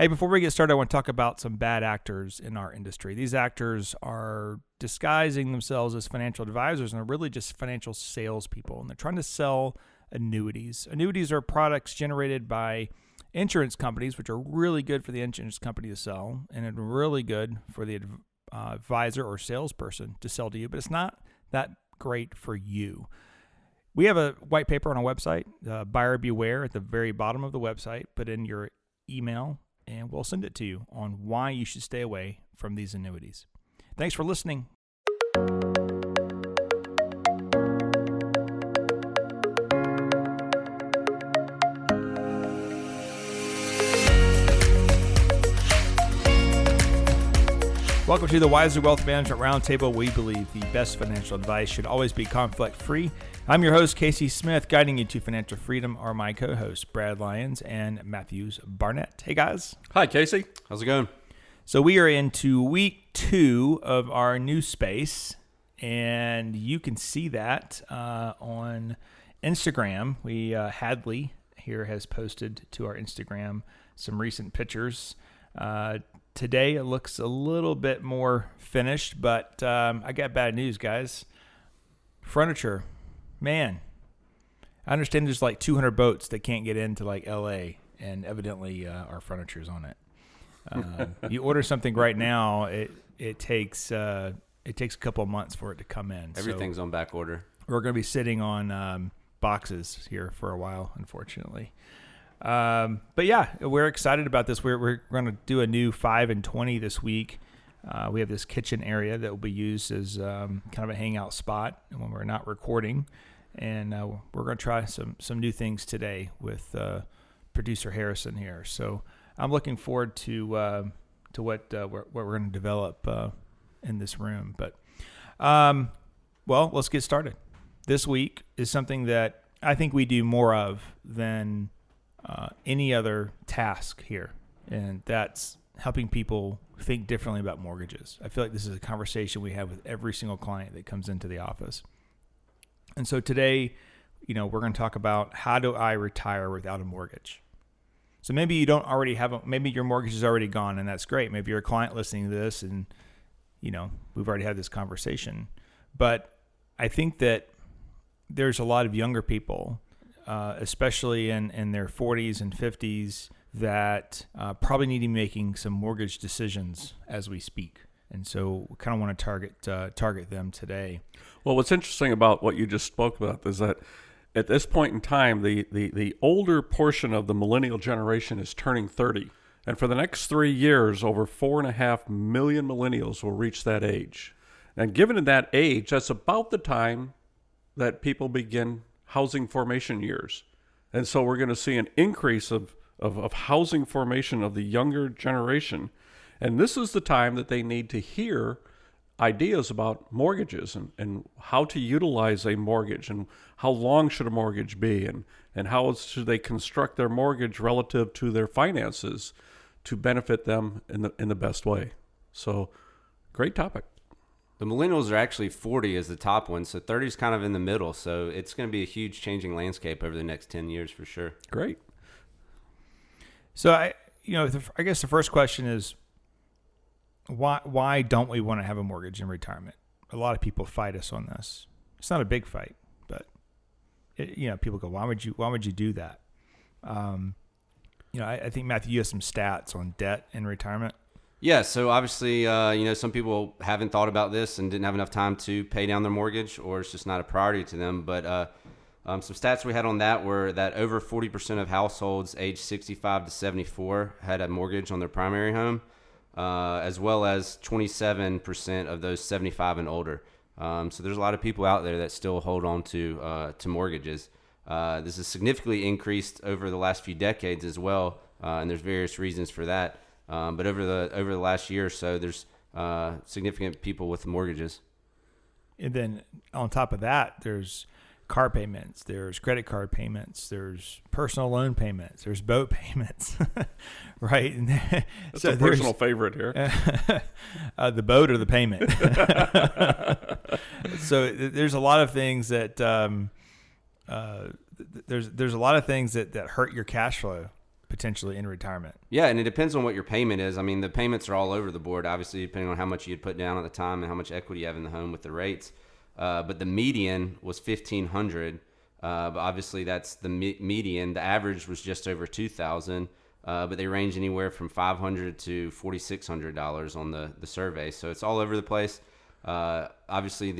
Hey, before we get started, I want to talk about some bad actors in our industry. These actors are disguising themselves as financial advisors, and they're really just financial salespeople, and they're trying to sell annuities. Annuities are products generated by insurance companies, which are really good for the insurance company to sell, and it's really good for the advisor or salesperson to sell to you, but it's not that great for you. We have a white paper on our website, Buyer Beware, at the very bottom of the website. Put in your email, and we'll send it to you on why you should stay away from these annuities. Thanks for listening. Welcome to the Wiser Wealth Management Roundtable. We believe the best financial advice should always be conflict-free. I'm your host, Casey Smith. Guiding you to financial freedom are my co-hosts, Brad Lyons and Matthews Barnett. Hey, guys. Hi, Casey. How's it going? So we are into week 2 of our new space, and you can see that on Instagram. Hadley here has posted to our Instagram some recent pictures. Today it looks a little bit more finished, but I got bad news, guys. Furniture, man. I understand there's like 200 boats that can't get into like LA, and evidently our furniture's on it. You order something right now, it takes a couple of months for it to come in. Everything's on back order. We're going to be sitting on boxes here for a while, unfortunately. But yeah, we're excited about this. We're going to do a new 5 and 20 this week. We have this kitchen area that will be used as kind of a hangout spot when we're not recording. And we're going to try some new things today with producer Harrison here. So I'm looking forward to what we're going to develop in this room. But well, let's get started. This week is something that I think we do more of than any other task here, and that's helping people think differently about mortgages. I feel like this is a conversation we have with every single client that comes into the office. And so today, we're going to talk about how do I retire without a mortgage? So maybe you don't already have maybe your mortgage is already gone, and that's great. Maybe you're a client listening to this, and we've already had this conversation. But I think that there's a lot of younger people, especially in their 40s and 50s, that probably need to be making some mortgage decisions as we speak. And so we kind of want to target them today. Well, what's interesting about what you just spoke about is that at this point in time, the older portion of the millennial generation is turning 30. And for the next 3 years, over 4.5 million millennials will reach that age. And given that age, that's about the time that people begin housing formation years. And so we're going to see an increase of housing formation of the younger generation. And this is the time that they need to hear ideas about mortgages and how to utilize a mortgage and how long should a mortgage be and how should they construct their mortgage relative to their finances to benefit them in the best way. So great topic. The millennials are actually 40 as the top one, so 30 is kind of in the middle. So it's going to be a huge changing landscape over the next 10 years for sure. Great. So I guess the first question is, why don't we want to have a mortgage in retirement? A lot of people fight us on this. It's not a big fight, but people go, why would you do that? I think Matthew, you have some stats on debt in retirement. Yeah, so obviously, some people haven't thought about this and didn't have enough time to pay down their mortgage, or it's just not a priority to them. But some stats we had on that were that over 40% of households aged 65 to 74 had a mortgage on their primary home, as well as 27% of those 75 and older. So there's a lot of people out there that still hold on to mortgages. This has significantly increased over the last few decades as well, and there's various reasons for that. But over the last year or so, there's significant people with mortgages. And then on top of that, there's car payments, there's credit card payments, there's personal loan payments, there's boat payments, right? That's a personal favorite here. The boat or the payment. So there's a lot of things that there's a lot of things that hurt your cash flow. potentially in retirement. Yeah, and it depends on what your payment is. I mean, the payments are all over the board, obviously, depending on how much you had put down at the time and how much equity you have in the home with the rates. But the median was $1,500. But obviously, that's the median. The average was just over $2,000. But they range anywhere from $500 to $4,600 on the survey. So it's all over the place. Obviously,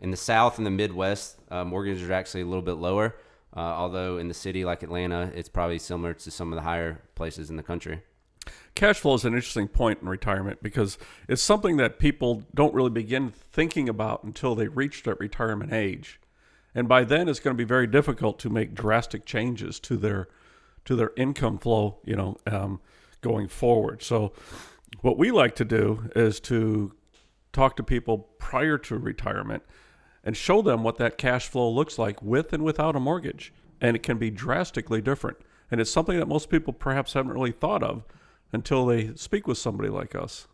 in the South and the Midwest, mortgages are actually a little bit lower. Although in the city like Atlanta, it's probably similar to some of the higher places in the country. Cash flow is an interesting point in retirement because it's something that people don't really begin thinking about until they reach that retirement age. And by then, it's going to be very difficult to make drastic changes to their income flow, going forward. So what we like to do is to talk to people prior to retirement and show them what that cash flow looks like with and without a mortgage. And it can be drastically different. And it's something that most people perhaps haven't really thought of until they speak with somebody like us.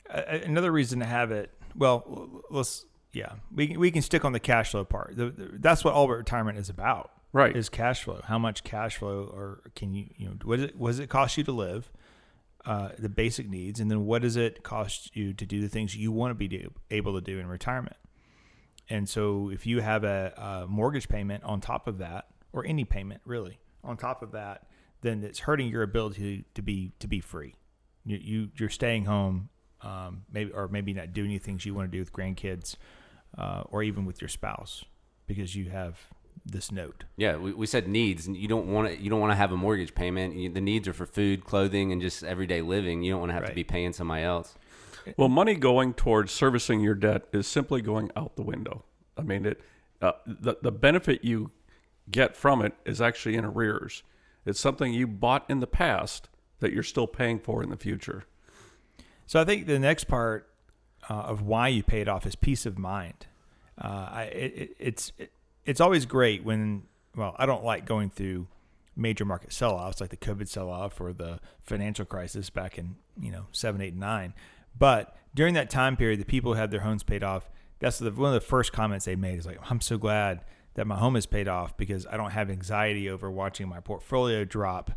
Another reason to have it, we can stick on the cash flow part. That's what all retirement is about. Right. Is cash flow. How much cash flow, or can you what does it cost you to live? The basic needs, and then what does it cost you to do the things you want to be able to do in retirement? And so if you have a mortgage payment on top of that, or any payment really on top of that, then it's hurting your ability to be free. You're staying home, maybe not doing any things you want to do with grandkids, or even with your spouse, because you have this note. Yeah, we said needs, and you don't want to have a mortgage payment. The needs are for food, clothing, and just everyday living. You don't want to have to be paying somebody else. Well, money going towards servicing your debt is simply going out the window. I mean, the benefit you get from it is actually in arrears. It's something you bought in the past that you're still paying for in the future. So I think the next part of why you pay it off is peace of mind. It's always great when, I don't like going through major market sell-offs like the COVID sell-off or the financial crisis back in 7, 8, and 9. But during that time period, the people who had their homes paid off, that's one of the first comments they made is like, I'm so glad that my home is paid off because I don't have anxiety over watching my portfolio drop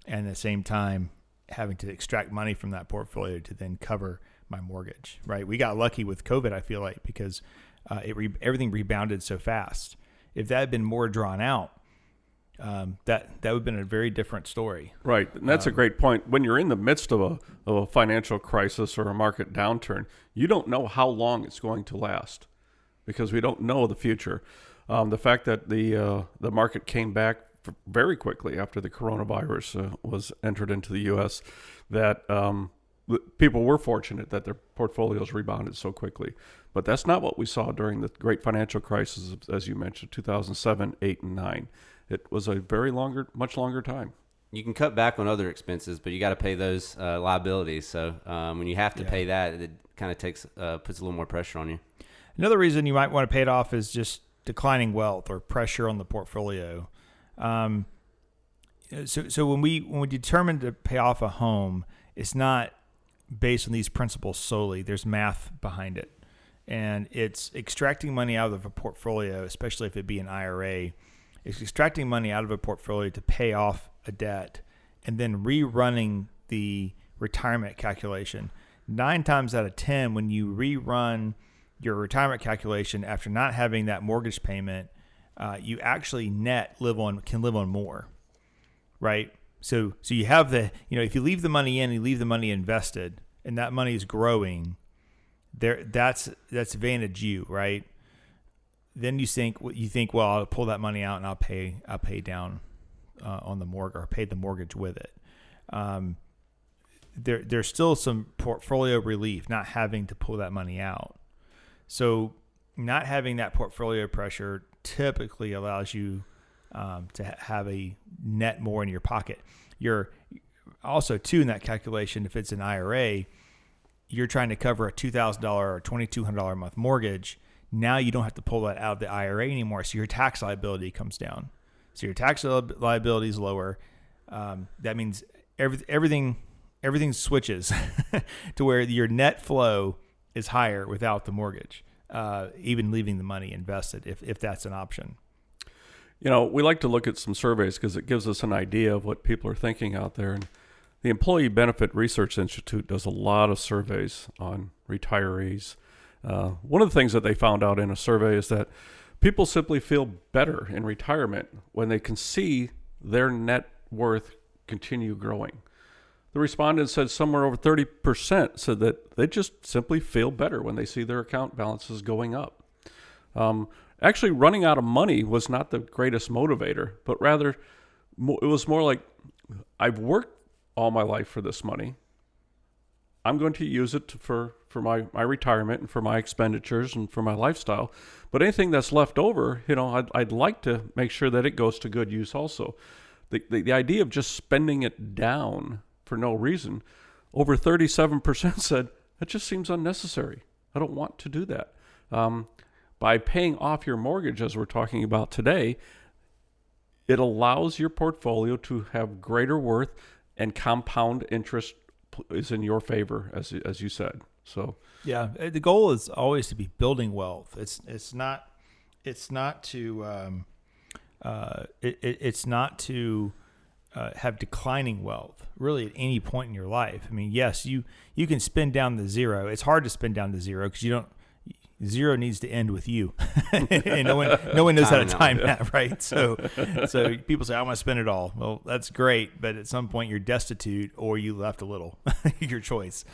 and at the same time having to extract money from that portfolio to then cover my mortgage, right? We got lucky with COVID, I feel like, because everything rebounded so fast. If that had been more drawn out, that would have been a very different story. Right, and that's a great point. When you're in the midst of a financial crisis or a market downturn, you don't know how long it's going to last because we don't know the future. The fact that the market came back very quickly after the coronavirus was entered into the U.S., that people were fortunate that their portfolios rebounded so quickly. But that's not what we saw during the great financial crisis, as you mentioned, 2007, 8, and 9. It was a much longer time. You can cut back on other expenses, but you got to pay those liabilities. So when you have to pay that, it kind of puts a little more pressure on you. Another reason you might want to pay it off is just declining wealth or pressure on the portfolio. So when we determine to pay off a home, it's not based on these principles solely. There's math behind it. And it's extracting money out of a portfolio, especially if it be an IRA. It's extracting money out of a portfolio to pay off a debt and then rerunning the retirement calculation. 9 times out of 10, when you rerun your retirement calculation after not having that mortgage payment, you actually can live on more, right? So you have if you leave the money in, you leave the money invested, and that money is growing, that's advantage you, right? Then you think, well, I'll pull that money out and I'll pay down on the mortgage, or pay the mortgage with it. There's still some portfolio relief not having to pull that money out. So not having that portfolio pressure typically allows you to have a net more in your pocket. You're also, too, in that calculation, if it's an IRA, you're trying to cover a $2,000 or $2,200 a month mortgage. Now you don't have to pull that out of the IRA anymore, so your tax liability comes down. So your tax liability is lower. That means everything switches to where your net flow is higher without the mortgage, even leaving the money invested, if that's an option. We like to look at some surveys because it gives us an idea of what people are thinking out there. And the Employee Benefit Research Institute does a lot of surveys on retirees. One of the things that they found out in a survey is that people simply feel better in retirement when they can see their net worth continue growing. The respondents said somewhere over 30% said that they just simply feel better when they see their account balances going up. Actually, running out of money was not the greatest motivator, but rather it was more like, I've worked all my life for this money. I'm going to use it for my retirement and for my expenditures and for my lifestyle. But anything that's left over, I'd like to make sure that it goes to good use also. The idea of just spending it down for no reason, over 37% said, that just seems unnecessary. I don't want to do that. By paying off your mortgage, as we're talking about today, it allows your portfolio to have greater worth, and compound interest is in your favor, as you said. So yeah, the goal is always to be building wealth. It's not to have declining wealth really at any point in your life. I mean, yes, you can spend down to zero. It's hard to spend down to zero because zero needs to end with you, and no one knows how to time that, right? So people say, I want to spend it all. Well, that's great, but at some point you're destitute or you left a little. Your choice.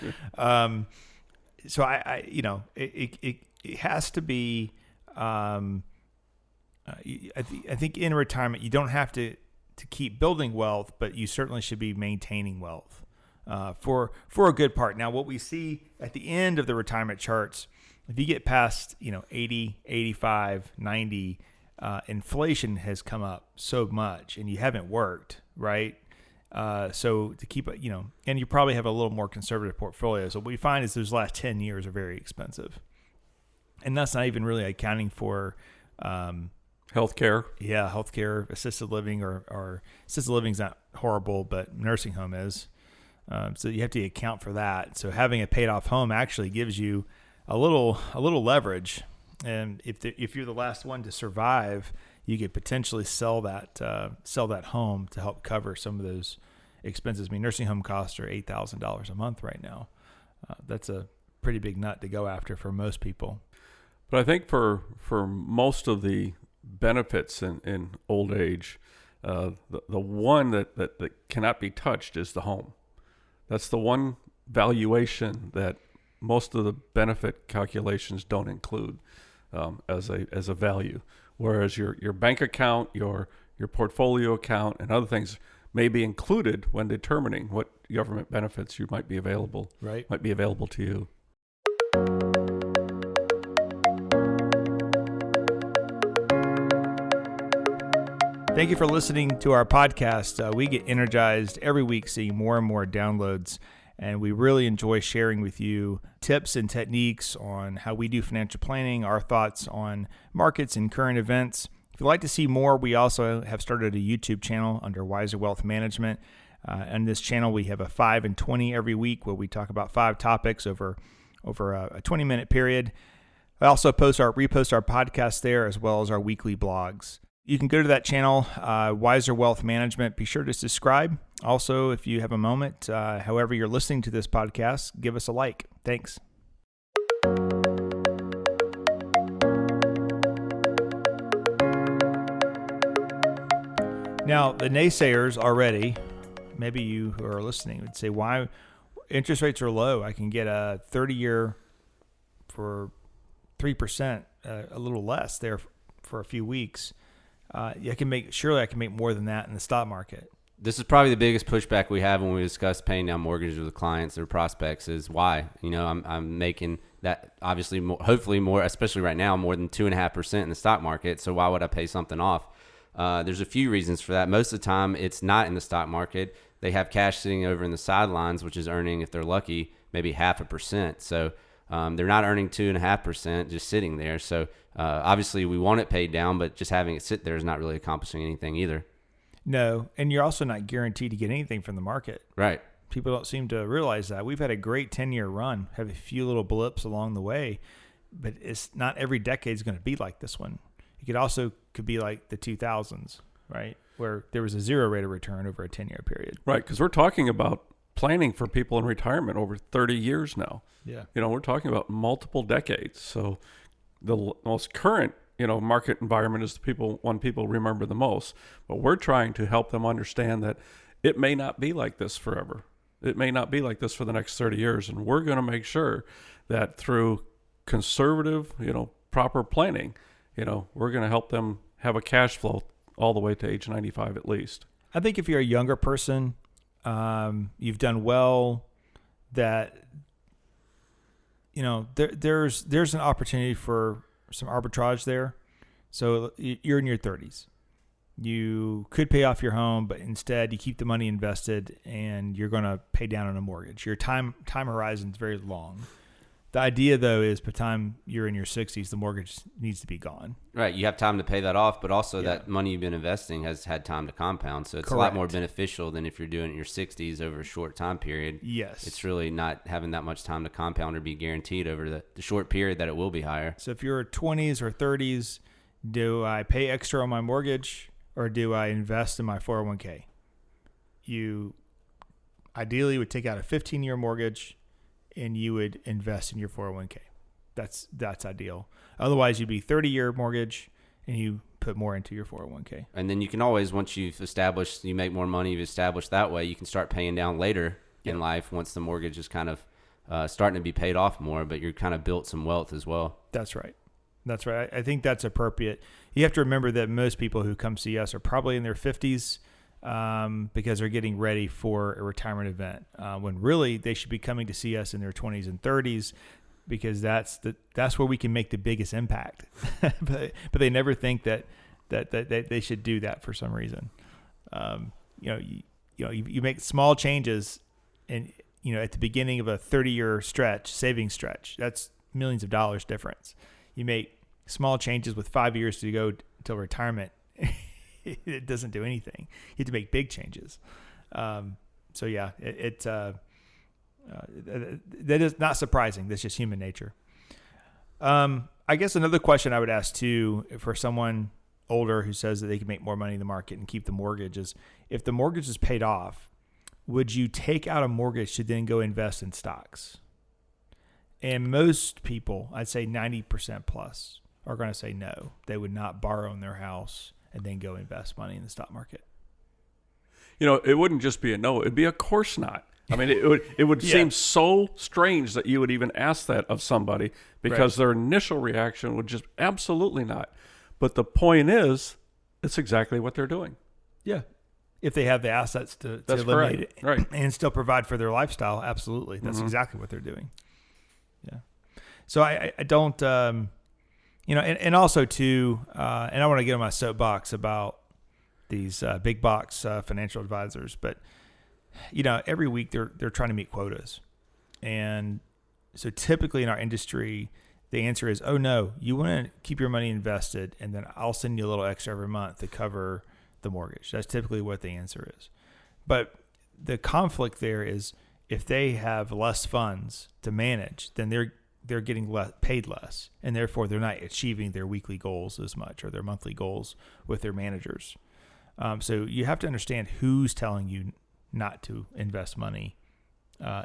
So it has to be. I think in retirement you don't have to keep building wealth, but you certainly should be maintaining wealth for a good part. Now, what we see at the end of the retirement charts, if you get past 80, 85, 90, inflation has come up so much, and you haven't worked, right? So to keep and you probably have a little more conservative portfolio. So what we find is those last 10 years are very expensive, and that's not even really accounting for healthcare. Yeah, healthcare, assisted living, or assisted living is not horrible, but nursing home is. So you have to account for that. So having a paid off home actually gives you a little leverage, and if you're the last one to survive, you could potentially sell that home to help cover some of those expenses. I mean, nursing home costs are $8,000 a month right now. That's a pretty big nut to go after for most people. But I think for most of the benefits in old age, the one that cannot be touched is the home. That's the one valuation that most of the benefit calculations don't include as a value, whereas your bank account, your portfolio account, and other things may be included when determining what government benefits might be available to you. Thank you for listening to our podcast. We get energized every week seeing more and more downloads, and we really enjoy sharing with you tips and techniques on how we do financial planning, our thoughts on markets and current events. If you'd like to see more, we also have started a YouTube channel under Wiser Wealth Management. On this channel, we have a 5 and 20 every week where we talk about 5 topics over a 20-minute period. I also repost our podcast there, as well as our weekly blogs. You can go to that channel, Wiser Wealth Management. Be sure to subscribe. Also, if you have a moment, however you're listening to this podcast, give us a like. Thanks. Now, the naysayers already, maybe you who are listening would say, why interest rates are low? I can get a 30-year for 3%, a little less there for a few weeks. I can make more than that in the stock market. This is probably the biggest pushback we have when we discuss paying down mortgages with clients or prospects is why. I'm making that obviously hopefully more, especially right now, more than 2.5% in the stock market. So why would I pay something off? There's a few reasons for that. Most of the time, it's not in the stock market. They have cash sitting over in the sidelines, which is earning, if they're lucky, maybe 0.5%. So they're not earning 2.5% just sitting there. So obviously we want it paid down, but just having it sit there is not really accomplishing anything either. No, and you're also not guaranteed to get anything from the market. Right. People don't seem to realize that. We've had a great 10-year run, have a few little blips along the way, but it's not every decade is going to be like this one. It could be like the 2000s, right? Where there was a 0 rate of return over a 10-year period. Right, because we're talking about planning for people in retirement over 30 years now. Yeah. We're talking about multiple decades. So the most current, market environment is one people remember the most. But we're trying to help them understand that it may not be like this forever. It may not be like this for the next 30 years. And we're going to make sure that through conservative, proper planning, we're going to help them have a cash flow all the way to age 95 at least. I think if you're a younger person, you've done well, that there's an opportunity for some arbitrage there. So you're in your 30s. You could pay off your home, but instead you keep the money invested and you're going to pay down on a mortgage. Your time horizon is very long. The idea, though, is by the time you're in your 60s, the mortgage needs to be gone. Right. You have time to pay that off, but also that money you've been investing has had time to compound. So it's Correct. a lot more beneficial than if you're doing it in your 60s over a short time period. Yes. It's really not having that much time to compound or be guaranteed over the short period that it will be higher. So if you're 20s or 30s, do I pay extra on my mortgage or do I invest in my 401k? You ideally would take out a 15-year mortgage and you would invest in your 401k. That's ideal. Otherwise, you'd be 30-year mortgage and you put more into your 401k. And then you can always, once you've established, you make more money, you've established that way, you can start paying down later in life once the mortgage is kind of starting to be paid off more, but you're kind of built some wealth as well. That's right. I think that's appropriate. You have to remember that most people who come see us are probably in their 50s because they're getting ready for a retirement event, when really they should be coming to see us in their 20s and 30s because that's where we can make the biggest impact. but they never think that they should do that for some reason. You make small changes, and at the beginning of a 30-year saving stretch, that's millions of dollars difference. You make small changes with 5 years to go until retirement. It doesn't do anything. You have to make big changes. That is not surprising. That's just human nature. I guess another question I would ask too, for someone older who says that they can make more money in the market and keep the mortgage, is if the mortgage is paid off, would you take out a mortgage to then go invest in stocks? And most people, I'd say 90% plus, are going to say no. They would not borrow in their house and then go invest money in the stock market. It wouldn't just be a no. It'd be of course not. I mean, it would seem so strange that you would even ask that of somebody because their initial reaction would just absolutely not. But the point is, it's exactly what they're doing. Yeah. If they have the assets to eliminate it and still provide for their lifestyle, absolutely. That's exactly what they're doing. Yeah. So I don't, and also too, and I want to get on my soapbox about these big box financial advisors, but every week they're trying to meet quotas. And so typically in our industry, the answer is, oh no, you want to keep your money invested and then I'll send you a little extra every month to cover the mortgage. That's typically what the answer is. But the conflict there is if they have less funds to manage, then they're getting paid less, and therefore they're not achieving their weekly goals as much or their monthly goals with their managers. So you have to understand who's telling you not to invest money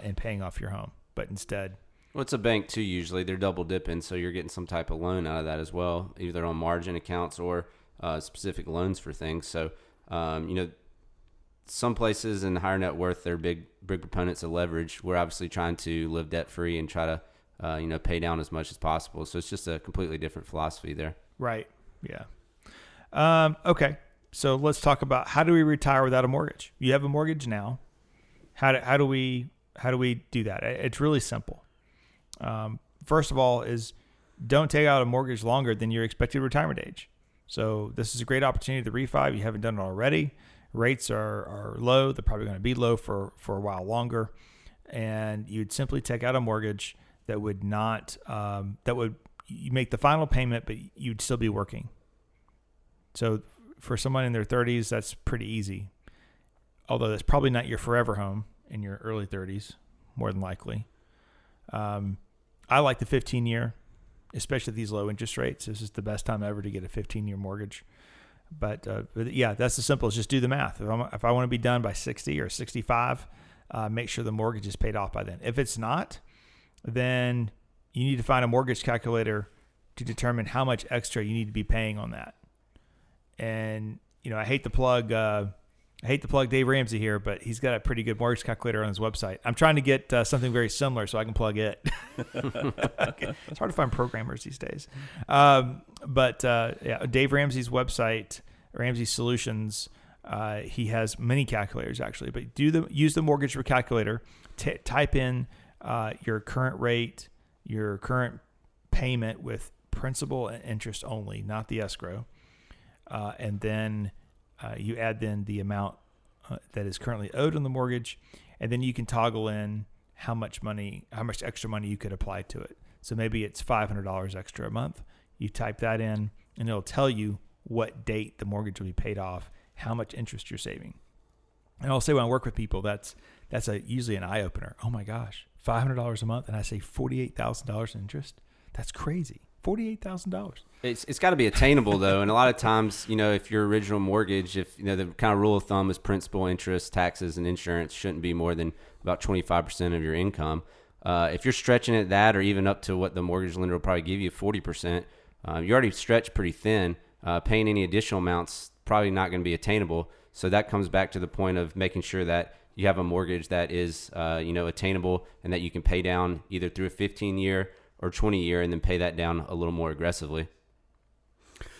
in paying off your home, but instead. Well, it's a bank too. Usually they're double dipping, so you're getting some type of loan out of that as well, either on margin accounts or specific loans for things. So, some places in higher net worth, they're big proponents of leverage. We're obviously trying to live debt free and try to, pay down as much as possible. So it's just a completely different philosophy there. Right. Yeah. Okay. So let's talk about how do we retire without a mortgage? You have a mortgage now. How do we do that? It's really simple. First of all is don't take out a mortgage longer than your expected retirement age. So this is a great opportunity to refi if you haven't done it already. Rates are low. They're probably going to be low for a while longer. And you'd simply take out a mortgage that would not, you make the final payment, but you'd still be working. So for someone in their 30s, that's pretty easy. Although that's probably not your forever home in your early 30s, more than likely. I like the 15-year especially at these low interest rates. This is the best time ever to get a 15-year mortgage. But yeah, that's the simplest. Just do the math. If I want to be done by 60 or 65, make sure the mortgage is paid off by then. If it's not, then you need to find a mortgage calculator to determine how much extra you need to be paying on that. And I hate to plug Dave Ramsey here, but he's got a pretty good mortgage calculator on his website. I'm trying to get something very similar so I can plug it. Okay. It's hard to find programmers these days. But Dave Ramsey's website, Ramsey Solutions, he has many calculators actually. But use the mortgage calculator. Type in your current rate, your current payment with principal and interest only, not the escrow, and then you add then the amount that is currently owed on the mortgage, and then you can toggle in how much extra money you could apply to it. So maybe it's $500 extra a month. You type that in, and it'll tell you what date the mortgage will be paid off, how much interest you're saving. And I'll say when I work with people, that's usually an eye opener. Oh my gosh, $500 a month, and I save $48,000 in interest. That's crazy. $48,000. It's got to be attainable though, and a lot of times, if your original mortgage, if the kind of rule of thumb is principal, interest, taxes, and insurance shouldn't be more than about 25% of your income. If you're stretching at that, or even up to what the mortgage lender will probably give you, 40%, you already stretched pretty thin. Paying any additional amounts probably not going to be attainable. So that comes back to the point of making sure that you have a mortgage that is, attainable, and that you can pay down either through a 15-year or 20-year, and then pay that down a little more aggressively.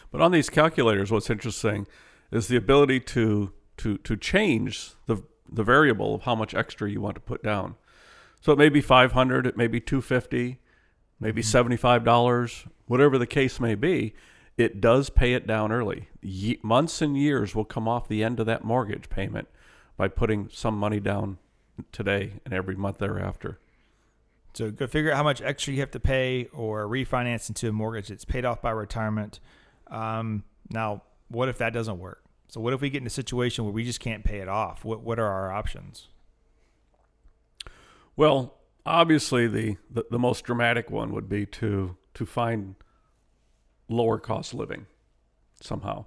But on these calculators, what's interesting is the ability to change the variable of how much extra you want to put down. So it may be $500, it may be $250, maybe $75, whatever the case may be. It does pay it down early. Months and years will come off the end of that mortgage payment by putting some money down today and every month thereafter. So go figure out how much extra you have to pay or refinance into a mortgage that's paid off by retirement. Now, what if that doesn't work? So what if we get in a situation where we just can't pay it off? What are our options? Well, obviously the most dramatic one would be to find lower cost living somehow,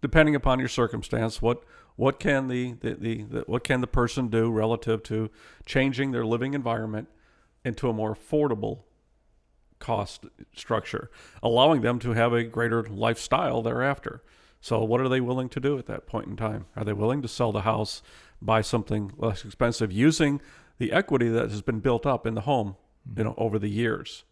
depending upon your circumstance. What can the person do relative to changing their living environment into a more affordable cost structure, allowing them to have a greater lifestyle thereafter. So what are they willing to do at that point in time? Are they willing to sell the house, buy something less expensive, using the equity that has been built up in the home, over the years?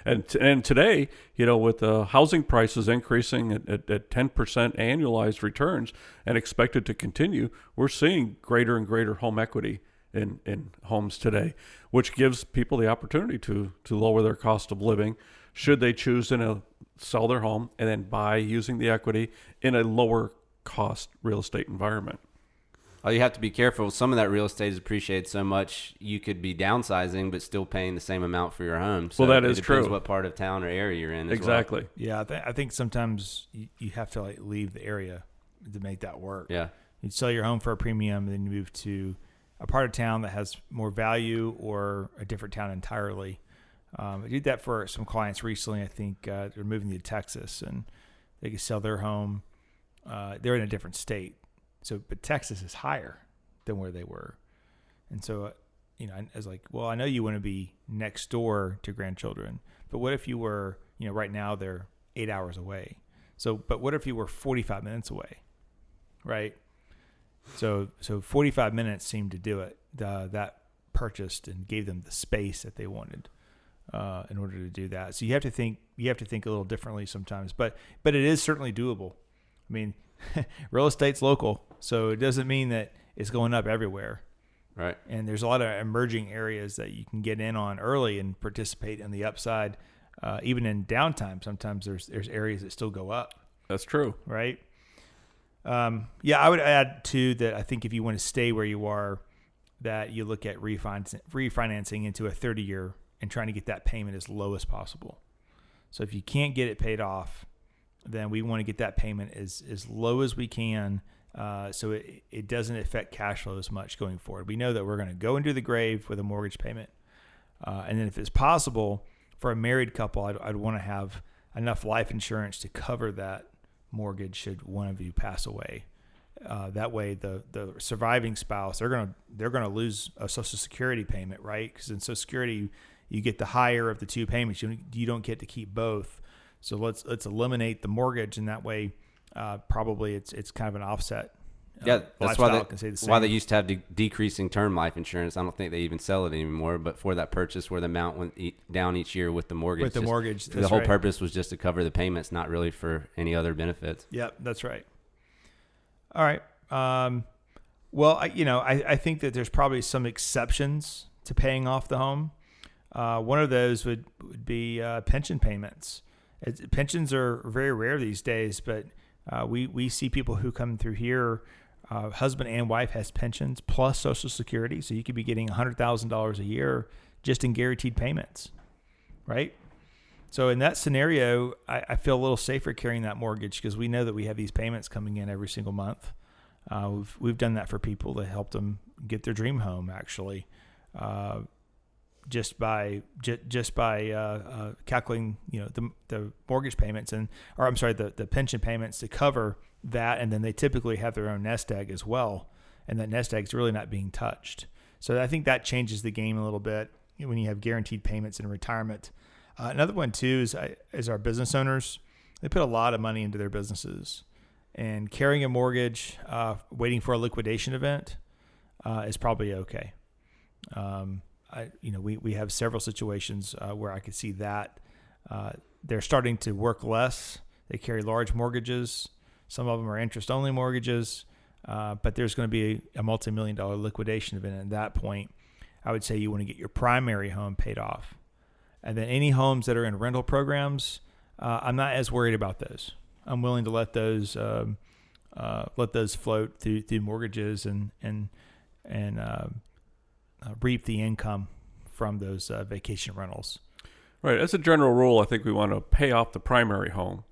And today, with the housing prices increasing at 10% annualized returns and expected to continue, we're seeing greater and greater home equity in homes today, which gives people the opportunity to lower their cost of living should they choose to sell their home and then buy using the equity in a lower cost real estate environment. You have to be careful. Some of that real estate is appreciated so much you could be downsizing but still paying the same amount for your home. So that is it depends true. what part of town or area you're in. Exactly. Yeah, I think sometimes you have to leave the area to make that work. Yeah, you sell your home for a premium, and then you move to a part of town that has more value or a different town entirely. I did that for some clients recently. I think they're moving to Texas, and they could sell their home. They're in a different state. But Texas is higher than where they were. And so, I was like, well, I know you want to be next door to grandchildren, but what if you were, right now they're 8 hours away. But what if you were 45 minutes away, right? So 45 minutes seemed to do it. That purchased and gave them the space that they wanted in order to do that. So you have to think a little differently sometimes, but it is certainly doable. I mean, real estate's local, so it doesn't mean that it's going up everywhere. Right. And there's a lot of emerging areas that you can get in on early and participate in the upside. Even in downtime, sometimes there's areas that still go up. That's true. Right. I would add too that I think if you want to stay where you are, that you look at refinancing into a 30-year and trying to get that payment as low as possible. So if you can't get it paid off, then we want to get that payment as low as we can, so it doesn't affect cash flow as much going forward. We know that we're going to go into the grave with a mortgage payment. And then if it's possible for a married couple, I'd want to have enough life insurance to cover that mortgage should one of you pass away. That way, the surviving spouse, they're gonna lose a Social Security payment, right? Because in Social Security, you get the higher of the two payments. You don't get to keep both. So let's eliminate the mortgage, and that way, probably it's kind of an offset. Yeah, that's why they same. used to have decreasing term life insurance. I don't think they even sell it anymore. But for that purchase, where the amount went down each year with the mortgage, the whole purpose was just to cover the payments, not really for any other benefits. Yep, that's right. All right. Well, I think that there's probably some exceptions to paying off the home. One of those would be pension payments. Pensions are very rare these days, but we see people who come through here. Husband and wife has pensions plus Social Security, so you could be getting $100,000 a year just in guaranteed payments, right? So in that scenario, I feel a little safer carrying that mortgage because we know that we have these payments coming in every single month. We've done that for people to help them get their dream home, actually, just by calculating the mortgage payments the pension payments to cover that, and then they typically have their own nest egg as well, and that nest egg is really not being touched. So I think that changes the game a little bit when you have guaranteed payments in retirement. Another one too is our business owners. They put a lot of money into their businesses, and carrying a mortgage, waiting for a liquidation event, is probably okay. We have several situations where I could see that they're starting to work less. They carry large mortgages. Some of them are interest-only mortgages, but there's going to be a multi-million-dollar liquidation event. At that point, I would say you want to get your primary home paid off. And then any homes that are in rental programs, I'm not as worried about those. I'm willing to let those float through mortgages and reap the income from those vacation rentals. Right. As a general rule, I think we want to pay off the primary home,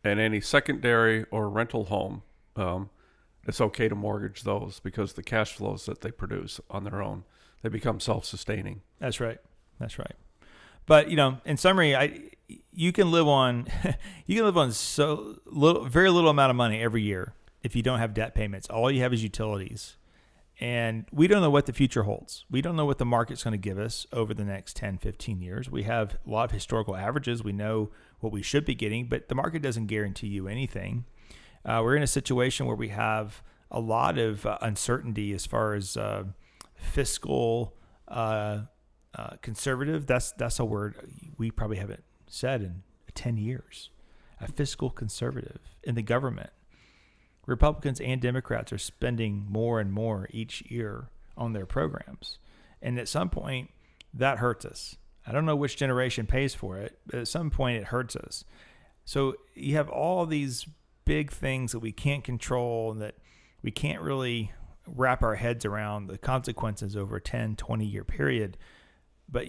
and any secondary or rental home, it's okay to mortgage those because the cash flows that they produce on their own, they become self-sustaining. That's right. But in summary, you can live on so little, very little amount of money every year if you don't have debt payments. All you have is utilities. And we don't know what the future holds. We don't know what the market's going to give us over the next 10, 15 years. We have a lot of historical averages. We know what we should be getting, but the market doesn't guarantee you anything. We're in a situation where we have a lot of uncertainty as far as fiscal conservative. That's a word we probably haven't said in 10 years. A fiscal conservative in the government. Republicans and Democrats are spending more and more each year on their programs. And at some point, that hurts us. I don't know which generation pays for it, but at some point it hurts us. So you have all these big things that we can't control and that we can't really wrap our heads around the consequences over a 10, 20-year period. But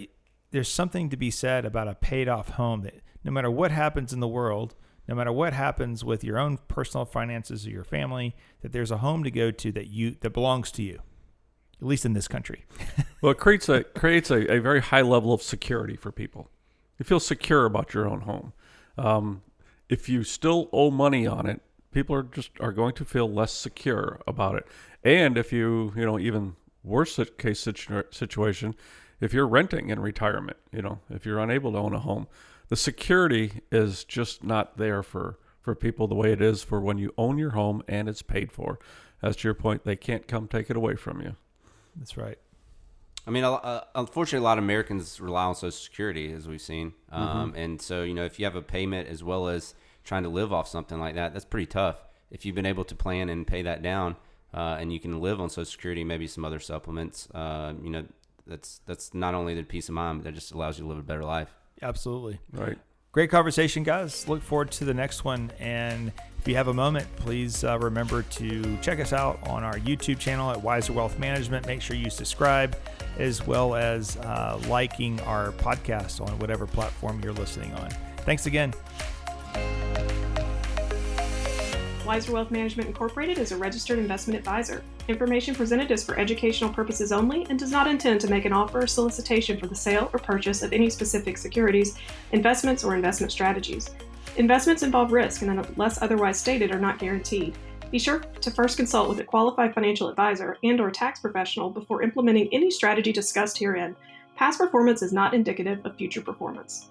there's something to be said about a paid-off home that no matter what happens in the world, no matter what happens with your own personal finances or your family, that there's a home to go to that belongs to you, at least in this country. Well, it creates a very high level of security for people. You feel secure about your own home. If you still owe money on it, people are going to feel less secure about it. And if you even worse case situation, if you're renting in retirement, if you're unable to own a home, the security is just not there for people the way it is for when you own your home and it's paid for. As to your point, they can't come take it away from you. That's right. I mean, unfortunately, a lot of Americans rely on Social Security, as we've seen. And so, if you have a payment as well as trying to live off something like that, that's pretty tough. If you've been able to plan and pay that down and you can live on Social Security, maybe some other supplements, that's not only the peace of mind, but that just allows you to live a better life. Absolutely. Right. Great conversation, guys. Look forward to the next one. And if you have a moment, please remember to check us out on our YouTube channel at Wiser Wealth Management. Make sure you subscribe, as well as liking our podcast on whatever platform you're listening on. Thanks again. Wiser Wealth Management Incorporated is a registered investment advisor. Information presented is for educational purposes only and does not intend to make an offer or solicitation for the sale or purchase of any specific securities, investments, or investment strategies. Investments involve risk and, unless otherwise stated, are not guaranteed. Be sure to first consult with a qualified financial advisor and/or tax professional before implementing any strategy discussed herein. Past performance is not indicative of future performance.